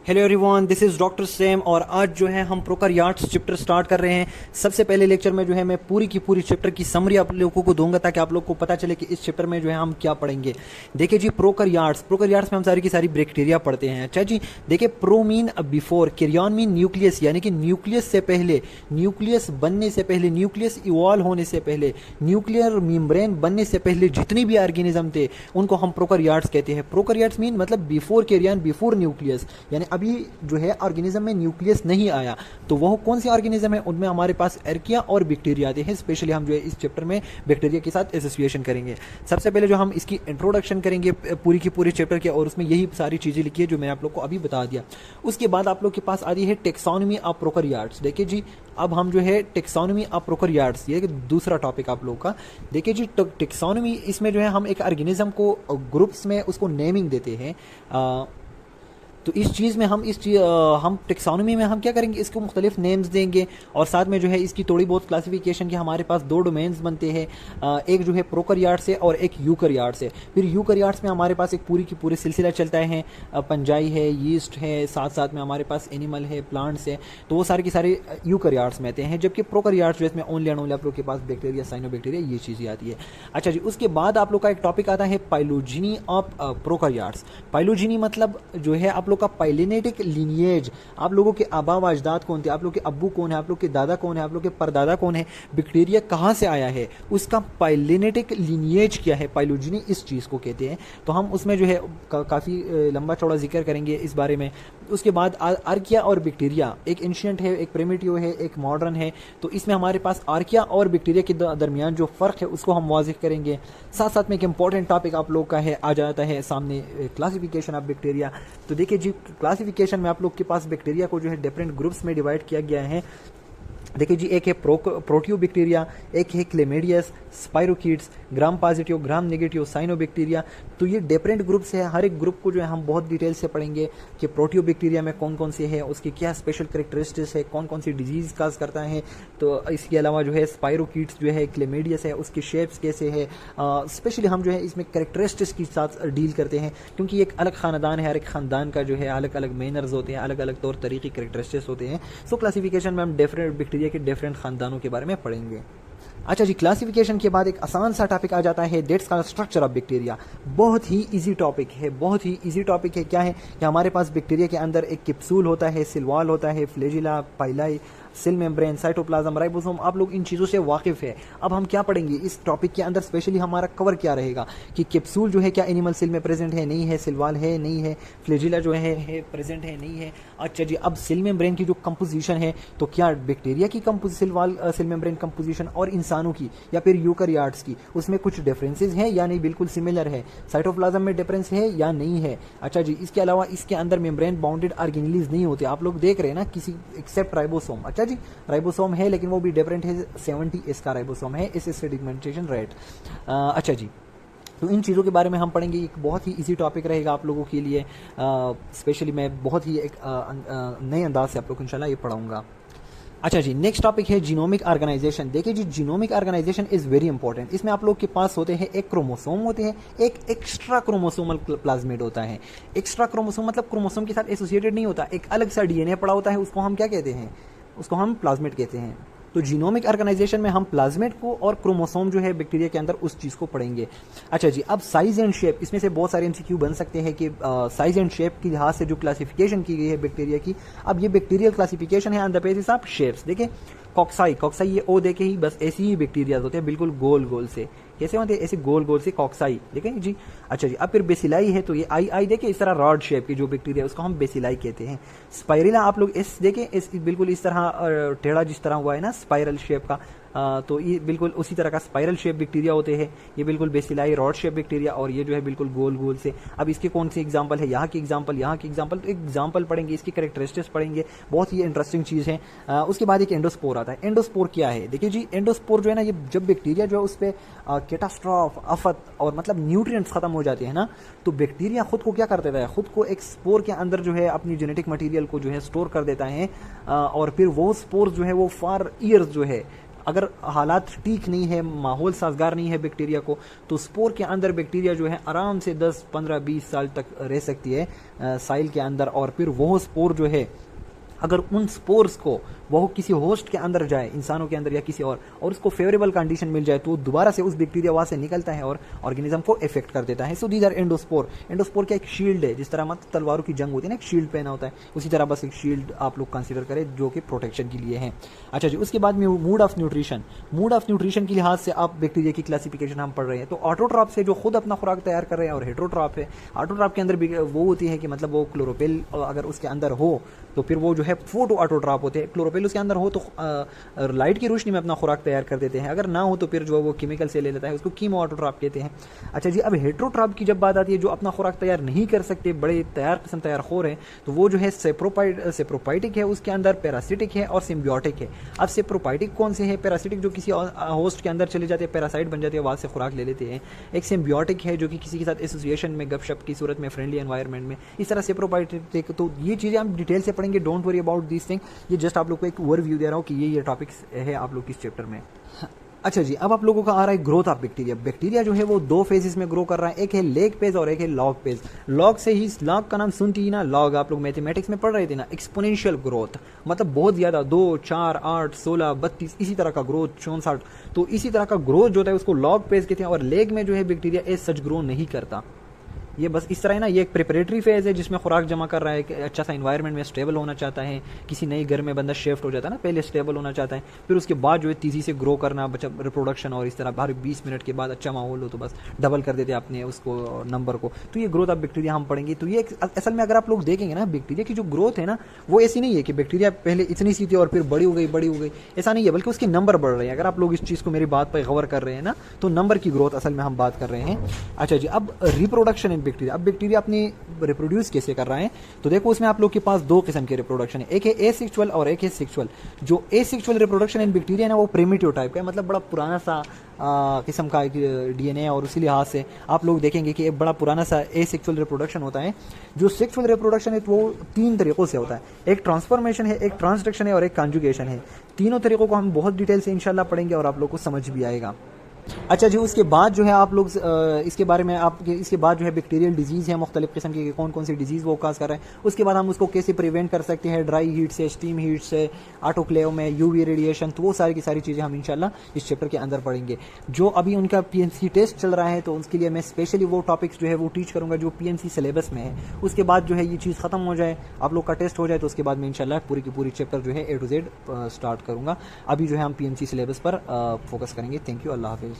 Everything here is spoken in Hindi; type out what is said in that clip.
Hello everyone, this is doctor same और आज जो है हम प्रोकैरियोट्स चैप्टर स्टार्ट कर रहे हैं। सबसे पहले लेक्चर में जो है मैं पूरी की पूरी चैप्टर की समरी आप लोगों को दूंगा ताकि आप लोग को पता चले कि इस चैप्टर में जो है हम क्या पढ़ेंगे। देखिए जी, प्रोकैरियोट्स में हम सारी की सारी बैक्टीरिया पढ़ते हैं। अच्छा जी, देखिए pro mean before, karyon mean nucleus, यानी कि न्यूक्लियस से पहले, न्यूक्लियस बनने से पहले, न्यूक्लियस इवॉल्व होने से पहले, न्यूक्लियर मेम्ब्रेन बनने से पहले जितनी भी ऑर्गेनिज्म थे उनको हम प्रोकैरियोट्स कहते हैं। प्रोकैरियोट्स मीन मतलब बिफोर कैरियन, बिफोर न्यूक्लियस, यानी अभी जो है ऑर्गेनिज्म में न्यूक्लियस नहीं आया। तो वह कौन सी ऑर्गेनिज्म है? उनमें हमारे पास आर्किया और बैक्टीरिया आते हैं। स्पेशली हम जो है इस चैप्टर में बैक्टीरिया के साथ एसोसिएशन करेंगे। सबसे पहले जो हम इसकी इंट्रोडक्शन करेंगे पूरी की पूरी चैप्टर के, और उसमें यही सारी चीजें लिखी है जो मैं आप लोग को अभी बता दिया। उसके बाद आप लोग के पास आती है टेक्सोनॉमी ऑफ प्रोकैरियोट्स। देखिए जी, अब हम जो है टेक्सोनॉमी ऑफ प्रोकैरियोट्स, ये दूसरा टॉपिक आप लोग का। देखिए जी, टेक्सोनॉमी, इसमें जो है हम एक ऑर्गेनिज्म को ग्रुप्स में उसको नेमिंग देते हैं। तो इस चीज़ में हम टेक्सोनॉमी में हम क्या करेंगे, इसको मुख्तलिफ नेम्स देंगे और साथ में जो है इसकी थोड़ी बहुत क्लासिफिकेशन के हमारे पास दो डोमेन्स बनते हैं। एक जो है प्रोकैरियोट्स है और एक यूकैरियोट्स है। फिर यूकैरियोट्स में हमारे पास एक पूरी की पूरी सिलसिला चलता है। पंजाई है, यीस्ट है, साथ साथ में हमारे पास एनिमल है, प्लांट्स है। तो वो सारे के सारे यूकैरियोट्स में आते हैं, जबकि प्रोकैरियोट्स जो इसमें ओनली एंड ओनली आप लोग के पास बैक्टीरिया, साइनोबैक्टीरिया, ये चीज़ें आती है। अच्छा जी, उसके बाद आप लोग का एक टॉपिक आता है पाइलोजेनी ऑफ प्रोकैरियोट्स। पाइलोजेनी मतलब जो है आप लोग का पाइलिनेटिक लिनिएज, आप लोगों के आबा व अजदाद कौन थे, आप लोग के अब्बू कौन है, आप लोग के दादा कौन है, आप लोग के परदादा कौन है, बैक्टीरिया कहाँ से आया है, उसका पाइलिनेटिक लिनिएज क्या है, पाइलोजेनी इस चीज़ को कहते हैं। तो हम उसमें जो है काफ़ी लंबा चौड़ा जिक्र करेंगे इस बारे में। उसके बाद आर्किया और बैक्टीरिया, एक एंशिएंट है, एक प्रिमिटिव है, एक मॉडर्न है। तो इसमें हमारे पास आर्किया और बैक्टीरिया के दरमियान जो फ़र्क है उसको हम वाज़िह करेंगे। साथ साथ में एक इंपॉर्टेंट टॉपिक आप लोग का है आ जाता है सामने, क्लासिफिकेशन ऑफ बैक्टीरिया। तो देखिए जी, क्लासिफिकेशन में आप लोग के पास बैक्टीरिया को जो है डिफरेंट ग्रुप्स में डिवाइड किया गया है। देखिए जी, एक है प्रोटियो बैक्टीरिया, एक है chlamydiae, spirochetes, gram positive, gram negative, cyanobacteria. तो ये डिफरेंट ग्रुप्स है। हर एक ग्रुप को जो है हम बहुत डिटेल से पढ़ेंगे कि प्रोटियो बैक्टीरिया में कौन कौन से है, उसकी क्या स्पेशल कैरेक्टरिस्टिक्स है, कौन कौन सी डिजीज काज करता है। तो इसके अलावा जो है स्पाइरोकीट्स जो है, क्लेमेडियस है, उसके शेप्स कैसे है, स्पेशली हम जो है इसमें कैरेक्टरिस्टिक्स के साथ डील करते हैं, क्योंकि एक अलग ख़ानदान है, हर एक ख़ानदान का जो है अलग अलग मैनर्स होते हैं, अलग अलग तौर तरीके कैरेक्टरिस्टिक्स होते हैं। सो क्लासिफिकेशन में हम डिफरेंट बैक्टीरिया के डिफरेंट खानदानों के बारे में पढ़ेंगे। अच्छा जी, क्लासिफिकेशन के बाद एक आसान सा टॉपिक आ जाता है, that's called structure of bacteria. बहुत ही इजी टॉपिक है, बहुत ही इजी टॉपिक है। क्या है कि हमारे पास बैक्टीरिया के अंदर एक कैप्सूल होता है, सिल वॉल होता है, flagella, pili, cell membrane, cytoplasm, ribosome. आप लोग इन चीज़ों से वाकिफ है। अब हम क्या पढ़ेंगे इस टॉपिक के अंदर, स्पेशली हमारा कवर क्या रहेगा कि कैप्सूल जो है क्या एनिमल सेल में प्रेजेंट है, नहीं है, सेल वॉल है, नहीं है, फ्लैजिला जो है प्रेजेंट है, नहीं है। अच्छा जी, अब सेल मेम्ब्रेन की जो कंपोजिशन है, तो क्या बैक्टीरिया की cell wall, cell membrane composition और इंसानों की या फिर यूकैरियोट्स की, उसमें कुछ डिफरेंसेस हैं या नहीं, बिल्कुल सिमिलर है। साइटोप्लाज्म में डिफरेंस है या नहीं है। अच्छा जी, इसके अलावा इसके अंदर मेम्ब्रेन बाउंडेड ऑर्गेनेल्स नहीं होते। आप लोग देख रहे हैं ना, किसी एक्सेप्ट राइबोसोम। अच्छा जी, राइबोसोम है लेकिन वो भी डिफरेंट है, 70S का राइबोसोम है, इस सेडिमेंटेशन रेट। अच्छा जी, तो इन चीज़ों के बारे में हम पढ़ेंगे। एक बहुत ही इजी टॉपिक रहेगा आप लोगों के लिए। स्पेशली मैं बहुत ही एक नए अंदाज से आप लोग को इंशाल्लाह ये पढ़ाऊंगा। अच्छा जी, नेक्स्ट टॉपिक है जीनोमिक ऑर्गेनाइजेशन। देखिए जी, genomic organisation is very important. इसमें आप लोग के पास होते हैं एक क्रोमोसोम होते हैं, एक एक्स्ट्रा क्रोमोसोमल प्लाज्मिड होता है। एक्स्ट्रा क्रोमोसोम मतलब क्रोमोसोम के साथ एसोसिएटेड नहीं होता, एक अलग सा डीएनए पड़ा होता है, उसको हम क्या कहते हैं, उसको हम प्लाज्मिड कहते हैं। तो जीनोमिक ऑर्गेनाइजेशन में हम प्लाज्मिड को और क्रोमोसोम जो है बैक्टीरिया के अंदर उस चीज़ को पढ़ेंगे। अच्छा जी, अब साइज एंड शेप, इसमें से बहुत सारे एमसीक्यू बन सकते हैं कि साइज एंड शेप के लिहाज से जो क्लासिफिकेशन की गई है बैक्टीरिया की, अब ये बैक्टीरियल क्लासिफिकेशन है on the basis of shapes. देखिए कॉक्साई, कॉक्साई ये ओ देखे ही बस ऐसी ही बैक्टीरिया होते हैं, बिल्कुल गोल गोल से। कैसे होते हैं? ऐसे गोल गोल से कॉक्साई, देखें जी। अच्छा जी, अब फिर बेसिलाई है, तो ये आई देखे इस तरह रॉड शेप की जो बैक्टीरिया, उसको हम बेसिलाई कहते हैं। स्पाइरिला आप लोग इस देखें, इस बिल्कुल इस तरह टेढ़ा जिस तरह हुआ है ना, स्पाइरल शेप का, तो ये बिल्कुल उसी तरह का स्पाइरल शेप बैक्टीरिया होते हैं। ये बिल्कुल बेसिलाई रॉड शेप बैक्टीरिया, और ये जो है बिल्कुल गोल गोल से। अब इसके कौन से एग्जांपल है, यहाँ की एग्जांपल, यहाँ की एग्जांपल, तो एग्जांपल पढ़ेंगे, इसकी कैरेक्टरिस्टिक्स पढ़ेंगे, बहुत ही इंटरेस्टिंग चीज़ है। उसके बाद एक एंडोस्पोर आता है। एंडोस्पोर क्या है? देखिए जी, एंडोस्पोर जो है ना, ये जब बैक्टीरिया जो है उस पर कैटास्ट्रॉफ, आफत और मतलब न्यूट्रिएंट्स खत्म हो जाते हैं ना, तो बैक्टीरिया खुद को क्या कर देता है, खुद को एक स्पोर के अंदर जो है अपनी जेनेटिक मटेरियल को जो है स्टोर कर देता है, और फिर वो स्पोर जो है वो फॉर ईयर्स जो है अगर हालात ठीक नहीं है, माहौल साजगार नहीं है बैक्टीरिया को, तो स्पोर के अंदर बैक्टीरिया जो है आराम से 10, 15, 20 साल तक रह सकती है साइल के अंदर। और फिर वो स्पोर जो है, अगर उन स्पोर्स को वो किसी होस्ट के अंदर जाए, इंसानों के अंदर या किसी और उसको फेवरेबल कंडीशन मिल जाए, तो दोबारा से उस बैक्टीरिया वहां से निकलता है और ऑर्गेनिज्म को इफेक्ट कर देता है। So these are endospore. Endospore क्या एक शील्ड है, जिस तरह मतलब तलवारों की जंग होती है ना, एक शील्ड पहना होता है, उसी तरह बस एक शील्ड आप लोग कंसिडर करें जो कि प्रोटेक्शन के लिए है। अच्छा जी, उसके बाद में mood off nutrition. Mood off nutrition के लिहाज से आप बैक्टीरिया की क्लासिफिकेशन हम पढ़ रहे हैं, तो ऑटोट्रॉप से जो खुद अपना खुराक तैयार कर रहे हैं, और हेटरोट्रॉप है। ऑटोट्रॉप के अंदर वो होती है कि मतलब वो क्लोरोफिल अगर उसके अंदर हो तो फिर वो जो है फोटो ऑटोट्रॉप होते हैं। क्लोरोफिल उसके अंदर हो तो लाइट की रोशनी में अपना खुराक तैयार कर देते हैं, अगर ना हो तो फिर जो वो केमिकल से ले लेता है, उसको कीमो ऑटोट्रॉप कहते हैं। अच्छा जी, अब हेटरोट्रॉप की जब बात आती है, जो अपना खुराक तैयार नहीं कर सकते, बड़े तैयार किस्म तैयार खोर हैं, तो वो जो है सेप्रोपाइटिक है, उसके अंदर पैरासिटिक है और सिम्बियोटिक है। अब सेप्रोपाइटिक कौन से है? पैरासिटिक जो किसी होस्ट के अंदर चले जाते हैं, पैरासाइट बन जाते हैं, वहां से खुराक ले लेते हैं। एक सिम्बियोटिक है जो कि किसी के साथ एसोसिएशन में, गपशप की सूरत में, फ्रेंडली एनवायरनमेंट में, इस तरह सेप्रोपाइटिक। तो ये चीजें हम डिटेल से पढ़ेंगे, don't worry about this thing. ये जस्ट आप लोग को एक ओवरव्यू दे रहा हूँ कि ये टॉपिक्स है आप लोग किस चैप्टर में। अच्छा जी, अब आप लोगों का आ रहा है ग्रोथ ऑफ बैक्टीरिया। बैक्टीरिया जो है वो दो फेजेस में ग्रो कर रहा है, एक है लेग पेज और एक है लॉग पेज। लॉग से ही, लॉग का नाम सुनती ही ना, लॉग आप लोग मैथमेटिक्स में पढ़ रहे थे ना, एक्सपोनेंशियल ग्रोथ, मतलब बहुत ज्यादा, 2, 4, 8, 16, 32 इसी तरह का ग्रोथ, 64। तो इसी तरह का ग्रोथ जो होता है उसको लॉग पेज कहते हैं। और लेग में जो है बैक्टीरिया एज सच ग्रो नहीं करता, ये बस इस तरह है ना, ये एक प्रिपरेटरी फेज है जिसमें खुराक जमा कर रहा है, कि अच्छा सा इन्वायरमेंट में स्टेबल होना चाहता है, किसी नई घर में बंदा शिफ्ट हो जाता है ना, पहले स्टेबल होना चाहता है, फिर उसके बाद जो है तेजी से ग्रो करना, बच्चा रिप्रोडक्शन, और इस तरह हर 20 मिनट के बाद अच्छा माहौल हो तो बस डबल कर देते अपने उसको नंबर को। तो ये ग्रोथ ऑफ बैक्टीरिया हम पढ़ेंगे। तो ये असल में अगर आप लोग देखेंगे ना, बैक्टीरिया की जो ग्रोथ है ना, वो ऐसी नहीं है कि बैक्टीरिया पहले इतनी सी थी और फिर बड़ी हो गई, ऐसा नहीं है, बल्कि उसके नंबर बढ़ रहे हैं। अगर आप लोग इस चीज़ को, मेरी बात पर गौर कर रहे हैं ना, तो नंबर की ग्रोथ असल में हम बात कर रहे हैं। अच्छा जी, अब रिप्रोडक्शन इन बैक्टीरिया। अब बैक्टीरिया अपनी रिप्रोड्यूस कैसे कर रहा है, तो देखो उसमें आप लोग के पास दो किस्म के रिप्रोडक्शन है, एक है एसेक्सुअल और एक है सेक्सुअल। जो एसेक्सुअल रिप्रोडक्शन इन बैक्टीरिया है ना, वो प्रिमिटिव टाइप का है, मतलब बड़ा पुराना सा किस्म का डीएनए, और उसी लिहाज से आप लोग देखेंगे कि एक बड़ा पुराना सा एसेक्सुअल रिप्रोडक्शन होता है। जो सेक्सुअल रिप्रोडक्शन है तो वो 3 तरीकों से होता है, एक ट्रांसफॉर्मेशन है, एक ट्रांसडक्शन है और एक कॉन्जुगेशन है। तीनों तरीकों को हम बहुत डिटेल से इंशाल्लाह पढ़ेंगे और आप लोग को समझ भी आएगा। अच्छा जी, उसके बाद जो है आप लोग इसके बारे में इसके बाद जो है बैक्टीरियल डिजीज़ है मुख्तलिफ किस्म की, कौन कौन सी डिजीज़ वो काज कर रहे हैं, उसके बाद हम उसको कैसे प्रिवेंट कर सकते हैं, ड्राई हीट से, स्टीम हीट से, ऑटोक्लेव में, यूवी रेडिएशन। तो वो सारी की सारी चीज़ें हम इंशाल्लाह इस चैप्टर के अंदर पढ़ेंगे। जो अभी उनका पीएमसी टेस्ट चल रहा है, तो उसके लिए मैं स्पेशली वो टॉपिक्स जो है वो टीच करूँगा जो पीएमसी सिलेबस में है। उसके बाद जो है ये चीज़ ख़त्म हो जाए, आप लोग का टेस्ट हो जाए, तो उसके बाद मैं इंशाल्लाह पूरी की पूरी चैप्टर जो है A to Z स्टार्ट करूँगा। अभी जो है हम पीएमसी सिलेबस पर फोकस करेंगे। थैंक यू, अल्लाह हाफिज़।